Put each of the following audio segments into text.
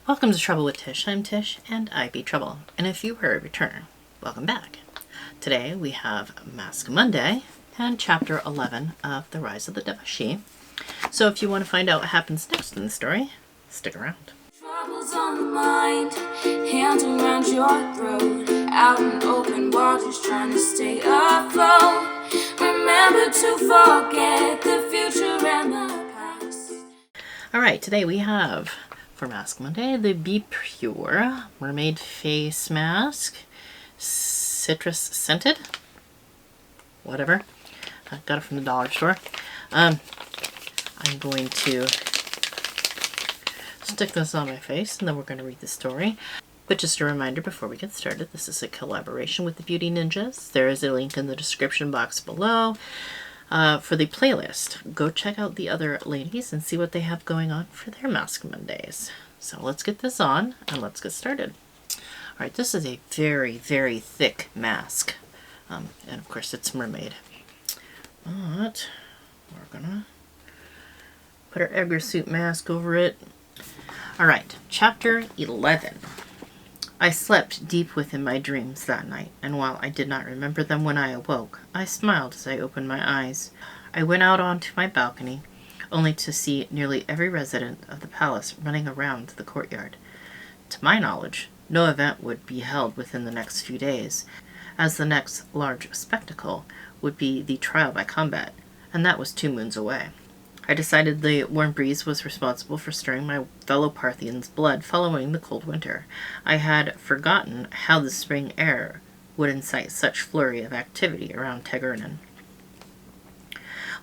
Welcome to Trouble with Tish. I'm Tish and I be Trouble. And if you were a returner, welcome back. Today we have Mask Monday and Chapter 11 of The Rise of the Deva'shi. So if you want to find out what happens next in the story, stick around. Troubles on the mind, hands around your throat, out in open waters trying to stay afloat. Remember to forget the future and the past. Alright, today we have, for Mask Monday, the Be Pure Mermaid Face Mask, citrus scented, whatever. I got it from the dollar store. I'm going to stick this on my face and then we're going to read the story. But just a reminder before we get started, this is a collaboration with the Beauty Ninjas. There is a link in the description box below for the playlist. Go check out the other ladies and see what they have going on for their Mask Mondays. So let's get this on and let's get started. Alright, this is a very, very thick mask. And of course it's mermaid. But we're gonna put our Edgar suit mask over it. Alright, Chapter 11. I slept deep within my dreams that night, and while I did not remember them when I awoke, I smiled as I opened my eyes. I went out onto my balcony, only to see nearly every resident of the palace running around the courtyard. To my knowledge, no event would be held within the next few days, as the next large spectacle would be the trial by combat, and that was 2 moons away. I decided the warm breeze was responsible for stirring my fellow Parthians' blood following the cold winter. I had forgotten how the spring air would incite such flurry of activity around Tegernen.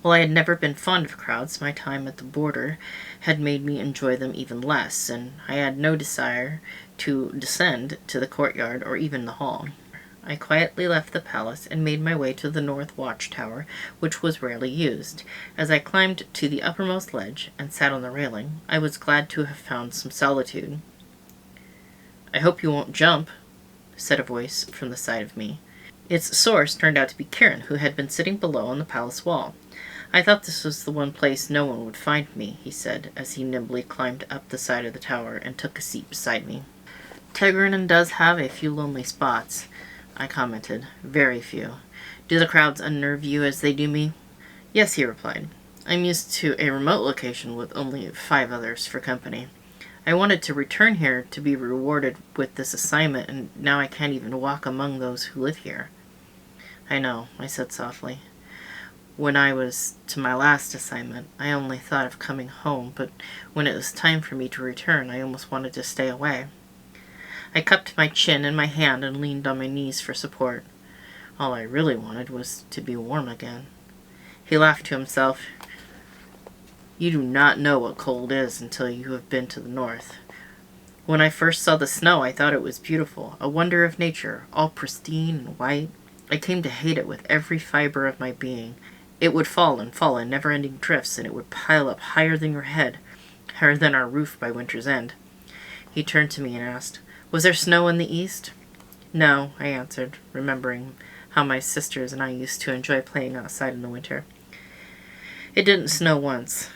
While I had never been fond of crowds, my time at the border had made me enjoy them even less, and I had no desire to descend to the courtyard or even the hall. I quietly left the palace and made my way to the north watchtower, which was rarely used. As I climbed to the uppermost ledge and sat on the railing, I was glad to have found some solitude. "I hope you won't jump," said a voice from the side of me. Its source turned out to be Kieran, who had been sitting below on the palace wall. "I thought this was the one place no one would find me," he said, as he nimbly climbed up the side of the tower and took a seat beside me. "Tegernen does have a few lonely spots," I commented. "Very few. Do the crowds unnerve you as they do me?" "Yes," he replied. "I'm used to a remote location with only 5 others for company. I wanted to return here to be rewarded with this assignment, and now I can't even walk among those who live here." "I know," I said softly. "When I was to my last assignment, I only thought of coming home, but when it was time for me to return, I almost wanted to stay away." I cupped my chin in my hand and leaned on my knees for support. All I really wanted was to be warm again. He laughed to himself. "You do not know what cold is until you have been to the north. When I first saw the snow, I thought it was beautiful, a wonder of nature, all pristine and white. I came to hate it with every fiber of my being. It would fall in never-ending drifts, and it would pile up higher than your head, higher than our roof by winter's end." He turned to me and asked, "Was there snow in the east?" "No," I answered, remembering how my sisters and I used to enjoy playing outside in the winter. "It didn't snow once.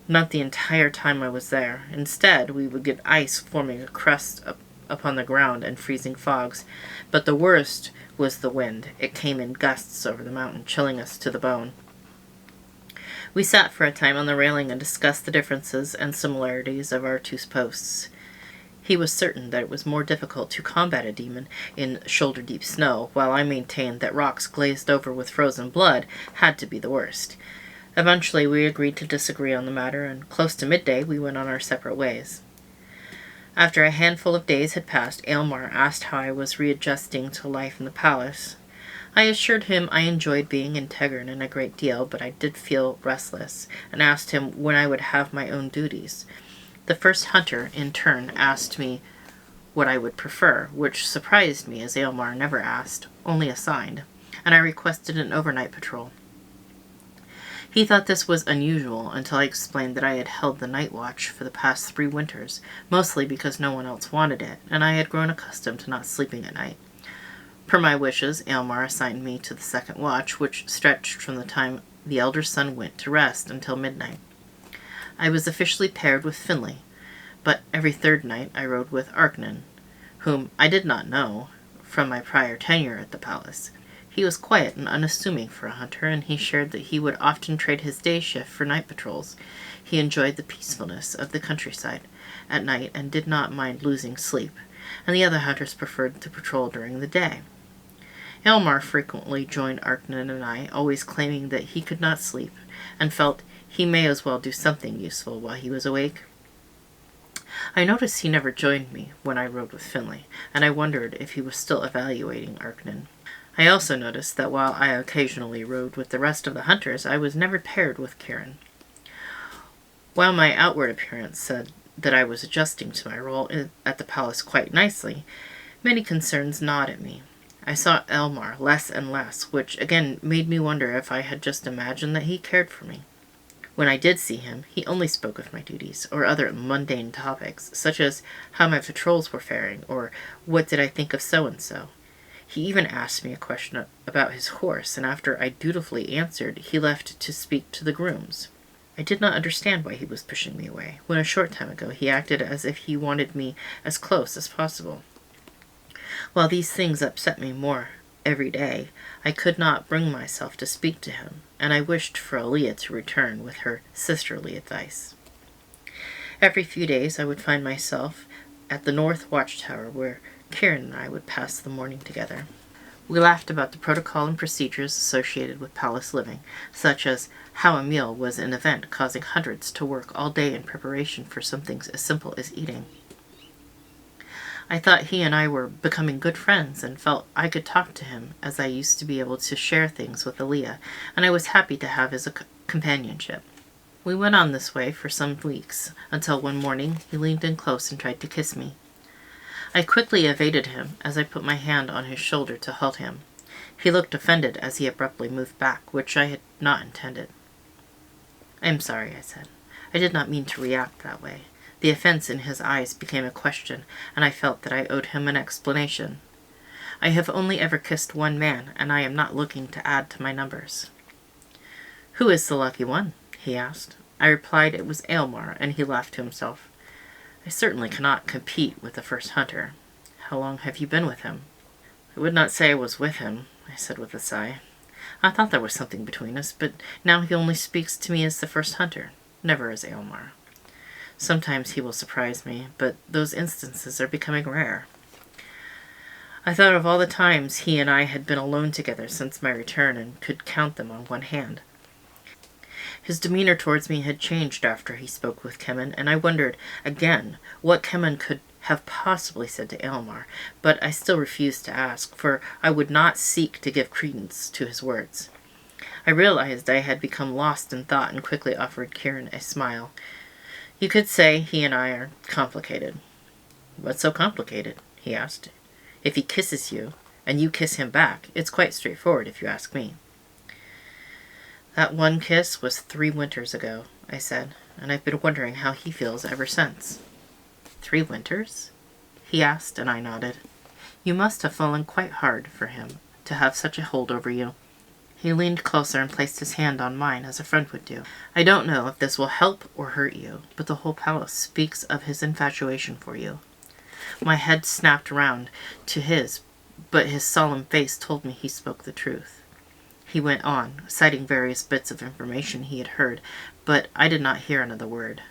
Not the entire time I was there. Instead, we would get ice forming a crust upon the ground and freezing fogs. But the worst was the wind. It came in gusts over the mountain, chilling us to the bone." We sat for a time on the railing and discussed the differences and similarities of our 2 posts. He was certain that it was more difficult to combat a demon in shoulder-deep snow, while I maintained that rocks glazed over with frozen blood had to be the worst. Eventually we agreed to disagree on the matter, and close to midday we went on our separate ways. After a handful of days had passed, Aylmar asked how I was readjusting to life in the palace. I assured him I enjoyed being in Tegernen a great deal, but I did feel restless, and asked him when I would have my own duties. The first hunter, in turn, asked me what I would prefer, which surprised me, as Aylmar never asked, only assigned, and I requested an overnight patrol. He thought this was unusual until I explained that I had held the night watch for the past 3 winters, mostly because no one else wanted it, and I had grown accustomed to not sleeping at night. Per my wishes, Aylmar assigned me to the second watch, which stretched from the time the elder son went to rest until midnight. I was officially paired with Finley, but every third night I rode with Arknan, whom I did not know from my prior tenure at the palace. He was quiet and unassuming for a hunter, and he shared that he would often trade his day shift for night patrols. He enjoyed the peacefulness of the countryside at night and did not mind losing sleep, and the other hunters preferred to patrol during the day. Elmar frequently joined Arknan and I, always claiming that he could not sleep, and felt he may as well do something useful while he was awake. I noticed he never joined me when I rode with Finley, and I wondered if he was still evaluating Arknan. I also noticed that while I occasionally rode with the rest of the hunters, I was never paired with Karen. While my outward appearance said that I was adjusting to my role at the palace quite nicely, many concerns gnawed at me. I saw Elmar less and less, which again made me wonder if I had just imagined that he cared for me. When I did see him, he only spoke of my duties, or other mundane topics, such as how my patrols were faring, or what did I think of so-and-so. He even asked me a question about his horse, and after I dutifully answered, he left to speak to the grooms. I did not understand why he was pushing me away, when a short time ago he acted as if he wanted me as close as possible. While these things upset me more every day, I could not bring myself to speak to him, and I wished for Aaliyah to return with her sisterly advice. Every few days I would find myself at the North Watchtower, where Karen and I would pass the morning together. We laughed about the protocol and procedures associated with palace living, such as how a meal was an event causing hundreds to work all day in preparation for something as simple as eating. I thought he and I were becoming good friends and felt I could talk to him as I used to be able to share things with Aaliyah, and I was happy to have his companionship. We went on this way for some weeks, until one morning he leaned in close and tried to kiss me. I quickly evaded him as I put my hand on his shoulder to hold him. He looked offended as he abruptly moved back, which I had not intended. "I am sorry," I said. "I did not mean to react that way." The offense in his eyes became a question, and I felt that I owed him an explanation. "I have only ever kissed one man, and I am not looking to add to my numbers." "Who is the lucky one?" he asked. I replied it was Elmar, and he laughed to himself. "I certainly cannot compete with the first hunter. How long have you been with him?" "I would not say I was with him," I said with a sigh. "I thought there was something between us, but now he only speaks to me as the first hunter, never as Elmar. Sometimes he will surprise me, but those instances are becoming rare." I thought of all the times he and I had been alone together since my return and could count them on one hand. His demeanor towards me had changed after he spoke with Kevyn, and I wondered, again, what Kevyn could have possibly said to Elmar, but I still refused to ask, for I would not seek to give credence to his words. I realized I had become lost in thought and quickly offered Kieran a smile. "You could say he and I are complicated." "What's so complicated?" he asked. "If he kisses you, and you kiss him back, it's quite straightforward if you ask me." "That one kiss was 3 winters ago," I said, "and I've been wondering how he feels ever since." "3 winters?" he asked, and I nodded. "You must have fallen quite hard for him to have such a hold over you." He leaned closer and placed his hand on mine as a friend would do. "I don't know if this will help or hurt you, but the whole palace speaks of his infatuation for you." My head snapped round to his, but his solemn face told me he spoke the truth. He went on, citing various bits of information he had heard, but I did not hear another word.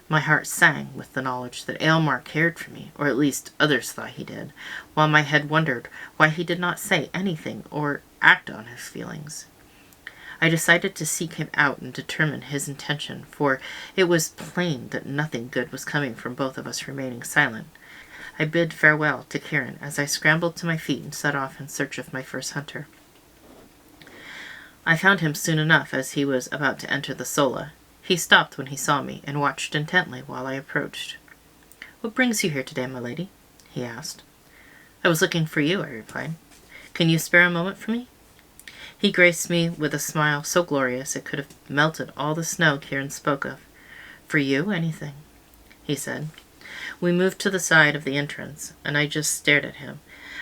My heart sang with the knowledge that Elmar cared for me, or at least others thought he did, while my head wondered why he did not say anything or act on his feelings. I decided to seek him out and determine his intention, for it was plain that nothing good was coming from both of us remaining silent. I bid farewell to Kieran as I scrambled to my feet and set off in search of my first hunter. I found him soon enough as he was about to enter the sola. He stopped when he saw me and watched intently while I approached. "What brings you here today, my lady?" he asked. "I was looking for you," I replied. "Can you spare a moment for me?" He graced me with a smile so glorious it could have melted all the snow Kieran spoke of. "For you, anything," he said. We moved to the side of the entrance, and I just stared at him.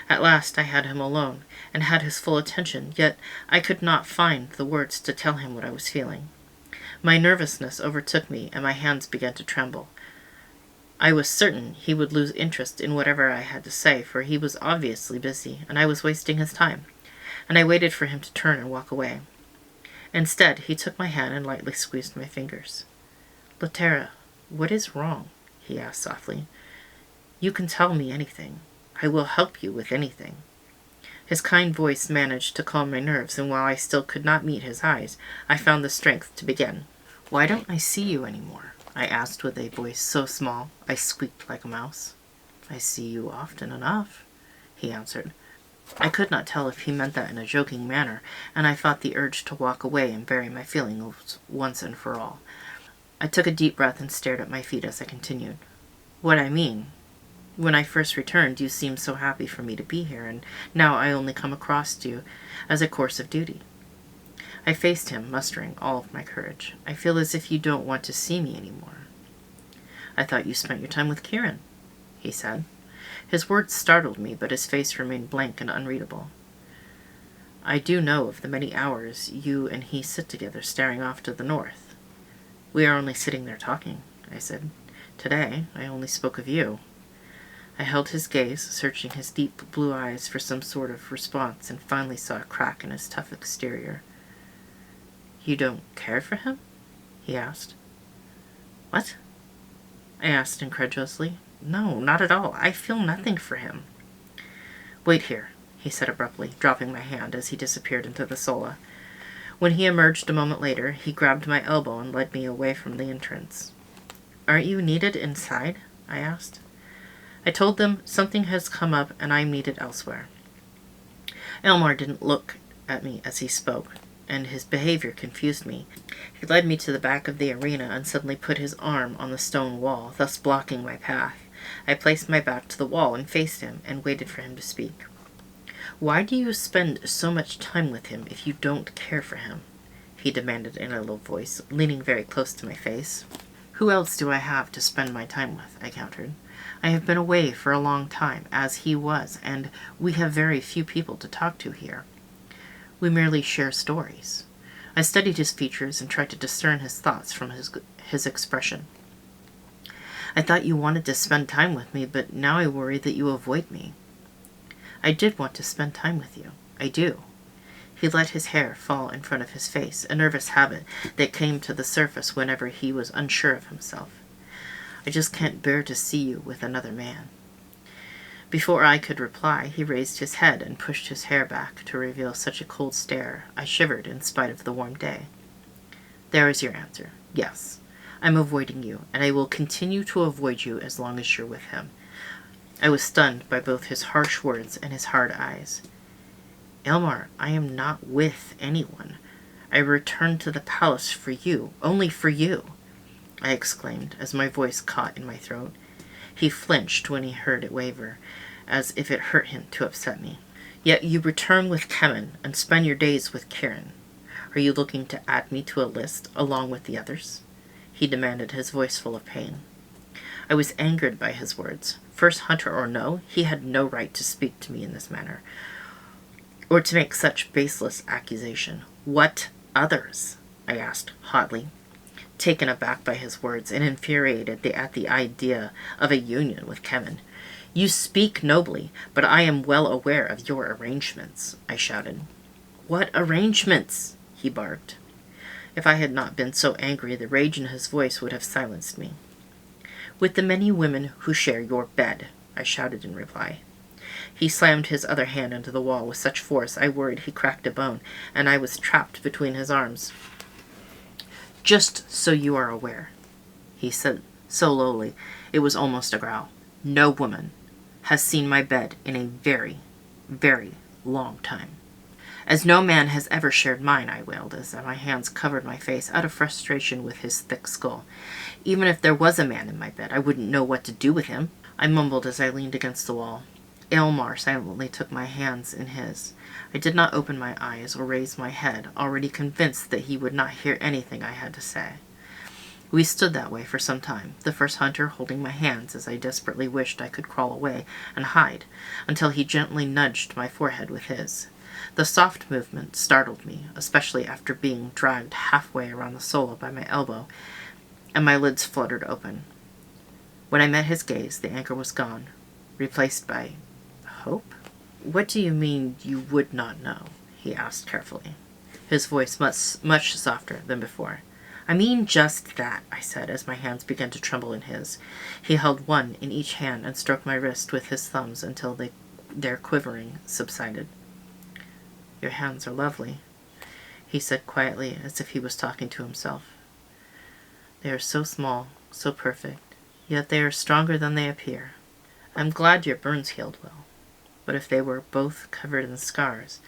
At last I had him alone, and had his full attention, yet I could not find the words to tell him what I was feeling. My nervousness overtook me, and my hands began to tremble. I was certain he would lose interest in whatever I had to say, for he was obviously busy, and I was wasting his time, and I waited for him to turn and walk away. Instead, he took my hand and lightly squeezed my fingers. "Latera, what is wrong?" he asked softly. "You can tell me anything. I will help you with anything." His kind voice managed to calm my nerves, and while I still could not meet his eyes, I found the strength to begin. "Why don't I see you anymore?" I asked with a voice so small I squeaked like a mouse. "I see you often enough," he answered. I could not tell if he meant that in a joking manner, and I fought the urge to walk away and bury my feelings once and for all. I took a deep breath and stared at my feet as I continued. "What I mean, when I first returned, you seemed so happy for me to be here, and now I only come across you as a course of duty." I faced him, mustering all of my courage. "I feel as if you don't want to see me anymore." "I thought you spent your time with Kieran," he said. His words startled me, but his face remained blank and unreadable. "I do know of the many hours you and he sit together staring off to the north." "We are only sitting there talking," I said. "Today, I only spoke of you." I held his gaze, searching his deep blue eyes for some sort of response, and finally saw a crack in his tough exterior. "You don't care for him?" he asked. "What?" I asked incredulously. "No, not at all. I feel nothing for him." "Wait here," he said abruptly, dropping my hand as he disappeared into the sola. When he emerged a moment later, he grabbed my elbow and led me away from the entrance. "Aren't you needed inside?" I asked. I told them something has come up and I'm needed elsewhere. Elmar didn't look at me as he spoke, and his behavior confused me. He led me to the back of the arena and suddenly put his arm on the stone wall, thus blocking my path. I placed my back to the wall and faced him and waited for him to speak. "Why do you spend so much time with him if you don't care for him?" he demanded in a low voice, leaning very close to my face. "Who else do I have to spend my time with?" I countered. "I have been away for a long time, as he was, and we have very few people to talk to here. We merely share stories." I studied his features and tried to discern his thoughts from his expression. "I thought you wanted to spend time with me, but now I worry that you avoid me." "I did want to spend time with you. I do." He let his hair fall in front of his face, a nervous habit that came to the surface whenever he was unsure of himself. "I just can't bear to see you with another man." Before I could reply, he raised his head and pushed his hair back to reveal such a cold stare I shivered in spite of the warm day. "There is your answer. Yes, I'm avoiding you, and I will continue to avoid you as long as you're with him." I was stunned by both his harsh words and his hard eyes. "Elmar, I am not with anyone. I returned to the palace for you, only for you," I exclaimed as my voice caught in my throat. He flinched when he heard it waver, as if it hurt him to upset me. "Yet you return with Kevyn and spend your days with Kieran. Are you looking to add me to a list along with the others?" he demanded, his voice full of pain. I was angered by his words. First hunter or no, he had no right to speak to me in this manner, or to make such baseless accusation. "What others?" I asked hotly, taken aback by his words and infuriated at the idea of a union with Kevyn. "You speak nobly, but I am well aware of your arrangements," I shouted. "What arrangements?" he barked. If I had not been so angry, the rage in his voice would have silenced me. "With the many women who share your bed," I shouted in reply. He slammed his other hand into the wall with such force I worried he cracked a bone, and I was trapped between his arms. "Just so you are aware," he said so lowly it was almost a growl, "no woman has seen my bed in a very, very long time." "As no man has ever shared mine," I wailed as my hands covered my face out of frustration with his thick skull. "Even if there was a man in my bed, I wouldn't know what to do with him," I mumbled as I leaned against the wall. Elmar silently took my hands in his. I did not open my eyes or raise my head, already convinced that he would not hear anything I had to say. We stood that way for some time, the first hunter holding my hands as I desperately wished I could crawl away and hide, until he gently nudged my forehead with his. The soft movement startled me, especially after being dragged halfway around the sola by my elbow, and my lids fluttered open. When I met his gaze, the anger was gone, replaced by hope. "What do you mean you would not know?" he asked carefully, his voice much softer than before. "I mean just that," I said, as my hands began to tremble in his. He held one in each hand and stroked my wrist with his thumbs until their quivering subsided. "Your hands are lovely," he said quietly, as if he was talking to himself. "They are so small, so perfect, yet they are stronger than they appear. I'm glad your burns healed well, but if they were both covered in scars,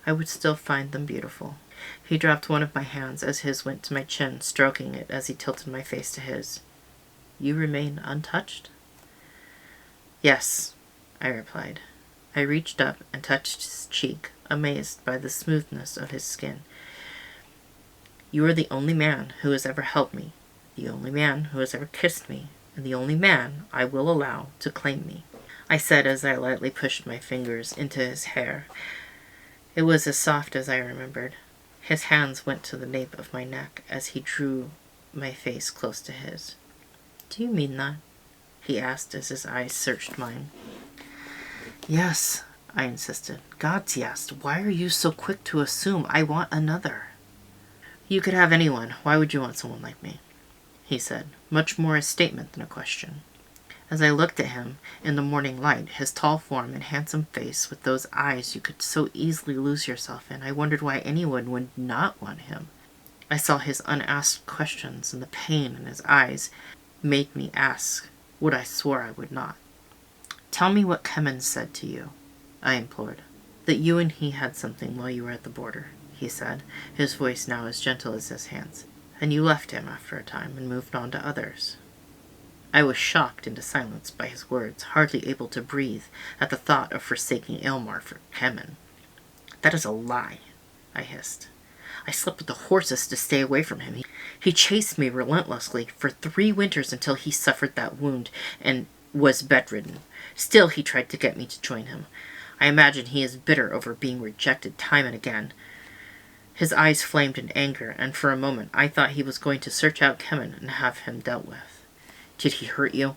I would still find them beautiful." He dropped one of my hands as his went to my chin, stroking it as he tilted my face to his. "You remain untouched?" "Yes," I replied. I reached up and touched his cheek, amazed by the smoothness of his skin. "You are the only man who has ever helped me, the only man who has ever kissed me, and the only man I will allow to claim me," I said as I lightly pushed my fingers into his hair. It was as soft as I remembered. His hands went to the nape of my neck as he drew my face close to his. "Do you mean that?" he asked as his eyes searched mine. "Yes," I insisted. "God's yes. Why are you so quick to assume I want another?" "You could have anyone. Why would you want someone like me?" he said, much more a statement than a question. As I looked at him in the morning light, his tall form and handsome face with those eyes you could so easily lose yourself in, I wondered why anyone would not want him. I saw his unasked questions, and the pain in his eyes made me ask what I swore I would not. "Tell me what Kevyn said to you," I implored. "That you and he had something while you were at the border," he said, his voice now as gentle as his hands. "And you left him after a time and moved on to others." I was shocked into silence by his words, hardly able to breathe at the thought of forsaking Aylmer for Kevyn. "That is a lie," I hissed. "I slept with the horses to stay away from him. He chased me relentlessly for 3 winters until he suffered that wound and was bedridden. Still, he tried to get me to join him. I imagine he is bitter over being rejected time and again." His eyes flamed in anger, and for a moment I thought he was going to search out Kevyn and have him dealt with. "Did he hurt you?"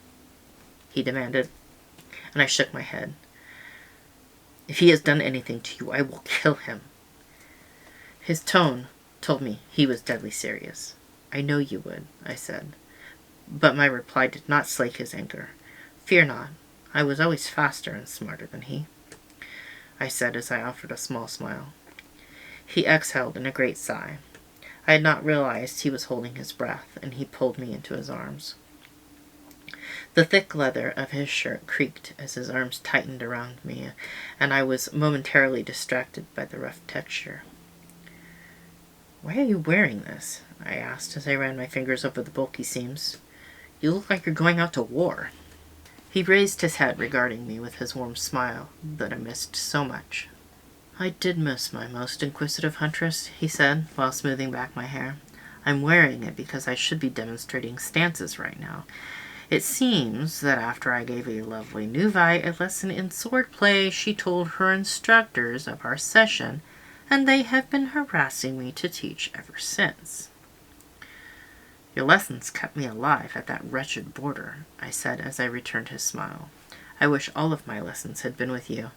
he demanded, and I shook my head. "If he has done anything to you, I will kill him." His tone told me he was deadly serious. "I know you would," I said, but my reply did not slake his anger. "Fear not, I was always faster and smarter than he," I said as I offered a small smile. He exhaled in a great sigh. I had not realized he was holding his breath, and he pulled me into his arms. The thick leather of his shirt creaked as his arms tightened around me, and I was momentarily distracted by the rough texture. "Why are you wearing this?" I asked as I ran my fingers over the bulky seams. "You look like you're going out to war." He raised his head, regarding me with his warm smile that I missed so much. "I did miss my most inquisitive huntress," he said, while smoothing back my hair. "I'm wearing it because I should be demonstrating stances right now. It seems that after I gave a lovely Nuvi a lesson in swordplay, she told her instructors of our session, and they have been harassing me to teach ever since." "Your lessons kept me alive at that wretched border," I said as I returned his smile. "I wish all of my lessons had been with you."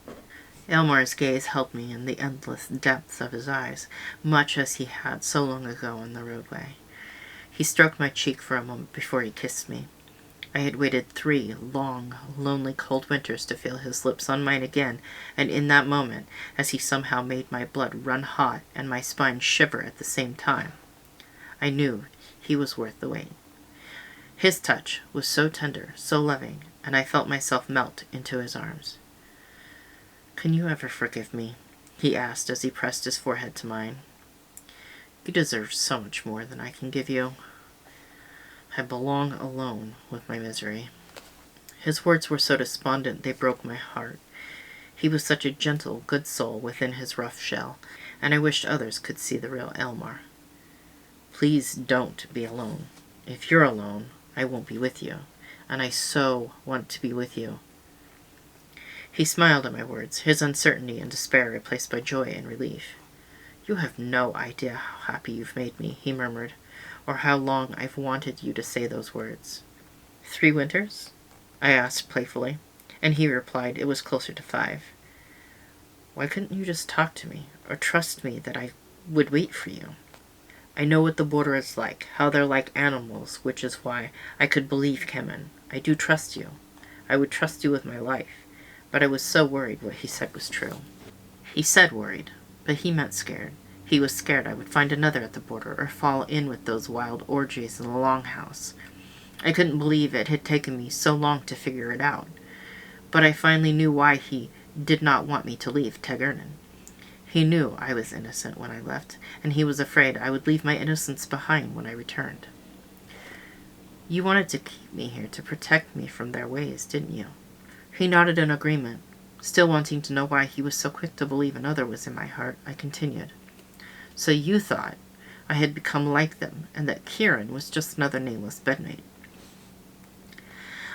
Aylmer's gaze held me in the endless depths of his eyes, much as he had so long ago on the roadway. He stroked my cheek for a moment before he kissed me. I had waited 3 long, lonely, cold winters to feel his lips on mine again, and in that moment, as he somehow made my blood run hot and my spine shiver at the same time, I knew he was worth the wait. His touch was so tender, so loving, and I felt myself melt into his arms. "Can you ever forgive me?" he asked as he pressed his forehead to mine. "You deserve so much more than I can give you. I belong alone with my misery." His words were so despondent they broke my heart. He was such a gentle, good soul within his rough shell, and I wished others could see the real Aylmer. "Please don't be alone. If you're alone, I won't be with you, and I so want to be with you." He smiled at my words, his uncertainty and despair replaced by joy and relief. "You have no idea how happy you've made me," he murmured, "or how long I've wanted you to say those words." 3 winters? I asked playfully, and he replied it was closer to 5. Why couldn't you just talk to me, or trust me that I would wait for you? I know what the border is like, how they're like animals, which is why I could believe Kevyn. I do trust you. I would trust you with my life, but I was so worried what he said was true. He said worried, but he meant scared. He was scared I would find another at the border or fall in with those wild orgies in the longhouse. I couldn't believe it had taken me so long to figure it out. But I finally knew why he did not want me to leave Tegernen. He knew I was innocent when I left, and he was afraid I would leave my innocence behind when I returned. You wanted to keep me here to protect me from their ways, didn't you? He nodded in agreement. Still wanting to know why he was so quick to believe another was in my heart, I continued. So you thought I had become like them, and that Kieran was just another nameless bedmate.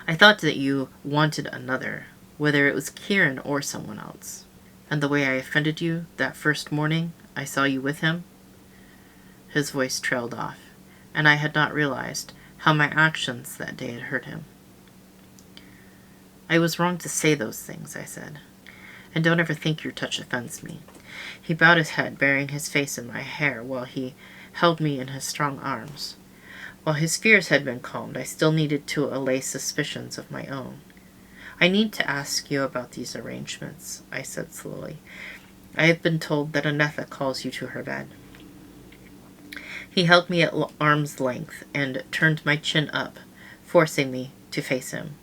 I thought that you wanted another, whether it was Kieran or someone else. And the way I offended you that first morning I saw you with him? His voice trailed off, and I had not realized how my actions that day had hurt him. I was wrong to say those things, I said. And don't ever think your touch offends me. He bowed his head, burying his face in my hair while he held me in his strong arms. While his fears had been calmed, I still needed to allay suspicions of my own. I need to ask you about these arrangements, I said slowly. I have been told that Anetha calls you to her bed. He held me at arm's length and turned my chin up, forcing me to face him.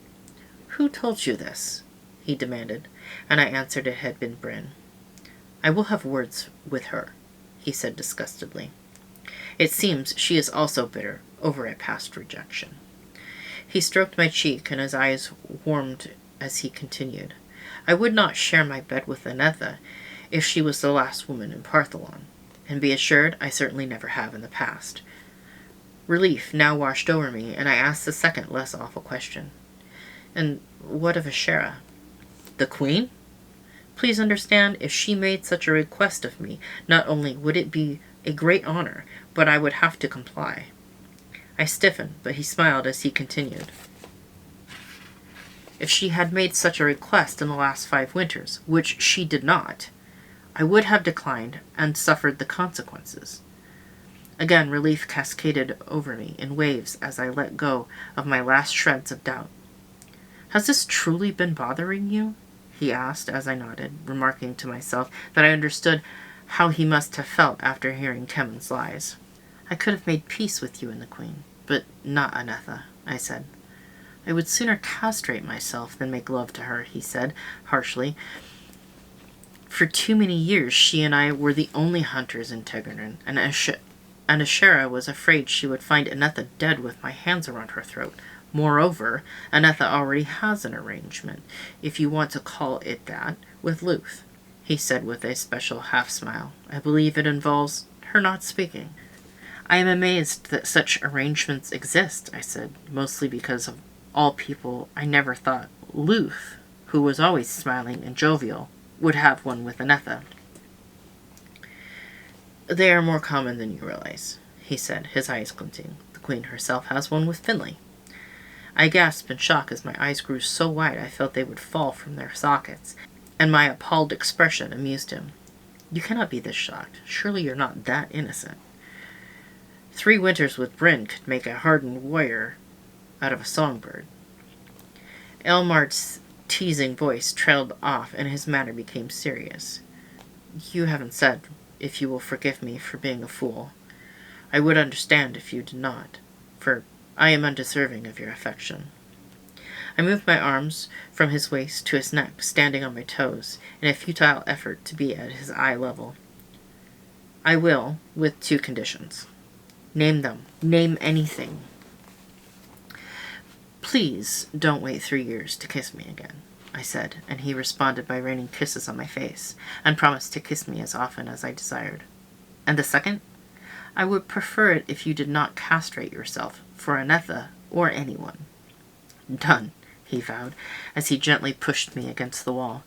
Who told you this? He demanded, and I answered it had been Bryn. I will have words with her, he said disgustedly. It seems she is also bitter over a past rejection. He stroked my cheek, and his eyes warmed as he continued. I would not share my bed with Anetha if she was the last woman in Partholon, and be assured I certainly never have in the past. Relief now washed over me, and I asked the second, less awful question. And what of Ashera? The Queen? Please understand, if she made such a request of me, not only would it be a great honor, but I would have to comply. I stiffened, but he smiled as he continued. If she had made such a request in the last 5 winters, which she did not, I would have declined and suffered the consequences. Again, relief cascaded over me in waves as I let go of my last shreds of doubt. Has this truly been bothering you? He asked as I nodded, remarking to myself that I understood how he must have felt after hearing Kevyn's lies. I could have made peace with you and the Queen, but not Anetha, I said. I would sooner castrate myself than make love to her, he said, harshly. For too many years she and I were the only hunters in Tegernen, and Ashera was afraid she would find Anetha dead with my hands around her throat. Moreover, Anetha already has an arrangement, if you want to call it that, with Luth, he said with a special half-smile. I believe it involves her not speaking. I am amazed that such arrangements exist, I said, mostly because of all people I never thought Luth, who was always smiling and jovial, would have one with Anetha. They are more common than you realize, he said, his eyes glinting. The Queen herself has one with Finlay. I gasped in shock as my eyes grew so wide I felt they would fall from their sockets, and my appalled expression amused him. You cannot be this shocked. Surely you're not that innocent. 3 winters with Bryn could make a hardened warrior out of a songbird. Elmart's teasing voice trailed off, and his manner became serious. You haven't said if you will forgive me for being a fool. I would understand if you did not, for I am undeserving of your affection. I moved my arms from his waist to his neck, standing on my toes, in a futile effort to be at his eye level. I will, with 2 conditions. Name them. Name anything. Please don't wait 3 years to kiss me again, I said, and he responded by raining kisses on my face, and promised to kiss me as often as I desired. And the second? I would prefer it if you did not castrate yourself for Anetha or anyone. Done, he vowed, as he gently pushed me against the wall.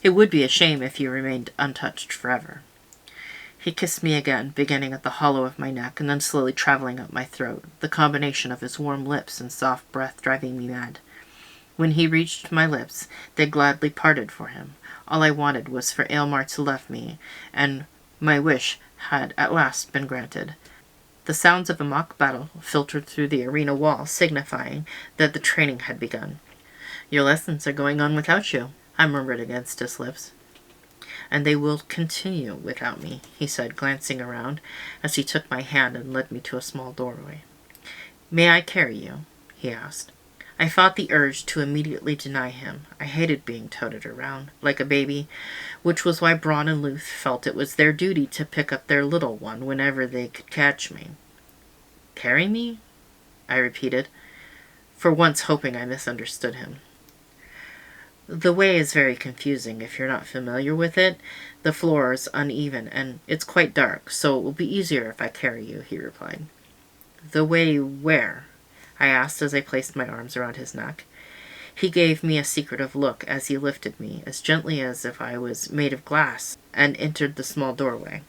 It would be a shame if you remained untouched forever. He kissed me again, beginning at the hollow of my neck and then slowly traveling up my throat, the combination of his warm lips and soft breath driving me mad. When he reached my lips, they gladly parted for him. All I wanted was for Aylmer to love me, and my wish had at last been granted. The sounds of a mock battle filtered through the arena wall, signifying that the training had begun. "Your lessons are going on without you," I murmured against his lips. "And they will continue without me," he said, glancing around as he took my hand and led me to a small doorway. "May I carry you?" he asked. I fought the urge to immediately deny him. I hated being toted around like a baby, which was why Braun and Luth felt it was their duty to pick up their little one whenever they could catch me. "Carry me?" I repeated, for once hoping I misunderstood him. "The way is very confusing if you're not familiar with it. The floor is uneven, and it's quite dark, so it will be easier if I carry you," he replied. "The way where?" I asked as I placed my arms around his neck. He gave me a secretive look as he lifted me, as gently as if I was made of glass, and entered the small doorway.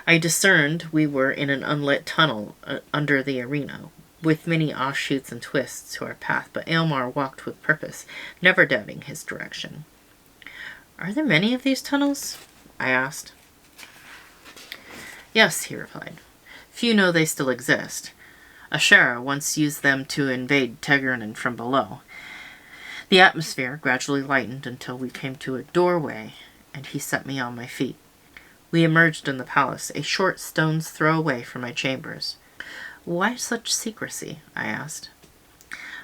I discerned we were in an unlit tunnel under the arena, with many offshoots and twists to our path, but Aylmer walked with purpose, never doubting his direction. "Are there many of these tunnels?" I asked. "Yes," he replied. "Few know they still exist. Ashera once used them to invade Tegurnin from below." The atmosphere gradually lightened until we came to a doorway, and he set me on my feet. We emerged in the palace, a short stone's throw away from my chambers. "Why such secrecy?" I asked.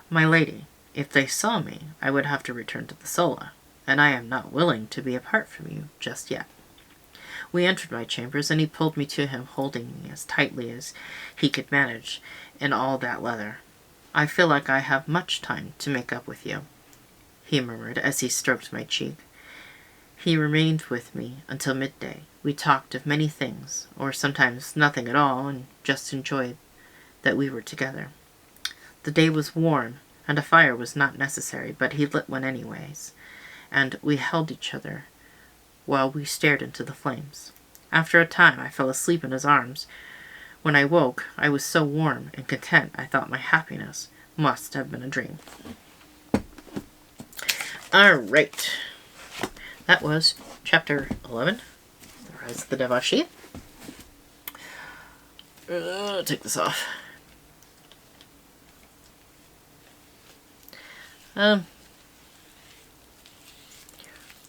"My lady, if they saw me, I would have to return to the Sola, and I am not willing to be apart from you just yet." We entered my chambers, and he pulled me to him, holding me as tightly as he could manage in all that leather. "I feel like I have much time to make up with you," he murmured as he stroked my cheek. He remained with me until midday. We talked of many things, or sometimes nothing at all, and just enjoyed that we were together. The day was warm, and a fire was not necessary, but he lit one anyways, and we held each other while we stared into the flames. After a time, I fell asleep in his arms. When I woke, I was so warm and content I thought my happiness must have been a dream. All right. That was Chapter 11, The Rise of the Deva'shi. Take this off. The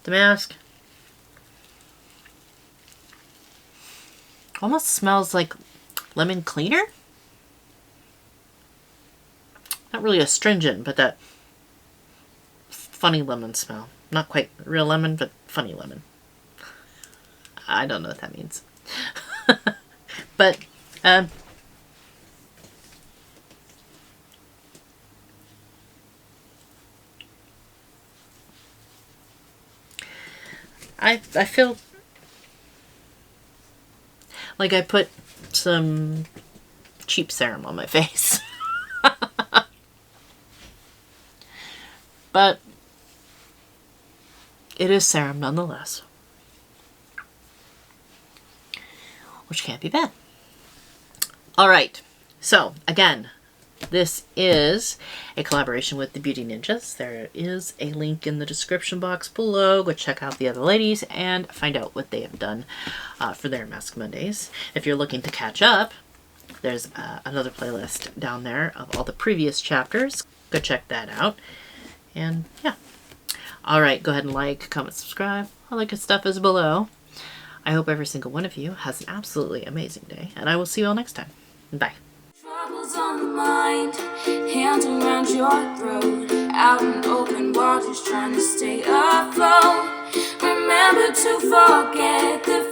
mask almost smells like lemon cleaner. Not really astringent, but that funny lemon smell. Not quite real lemon, but funny lemon. I don't know what that means. But, I feel like I put some cheap serum on my face. But it is serum nonetheless, which can't be bad. All right, so again, this is a collaboration with the Beauty Ninjas. There is a link in the description box below. Go check out the other ladies and find out what they have done for their Mask Mondays. If you're looking to catch up, there's another playlist down there of all the previous chapters. Go check that out. And yeah. All right, go ahead and like, comment, subscribe. All that good stuff is below. I hope every single one of you has an absolutely amazing day, and I will see you all next time. Bye. Troubles on the mind, hands around your throat, out in open waters trying to stay afloat. Remember to forget the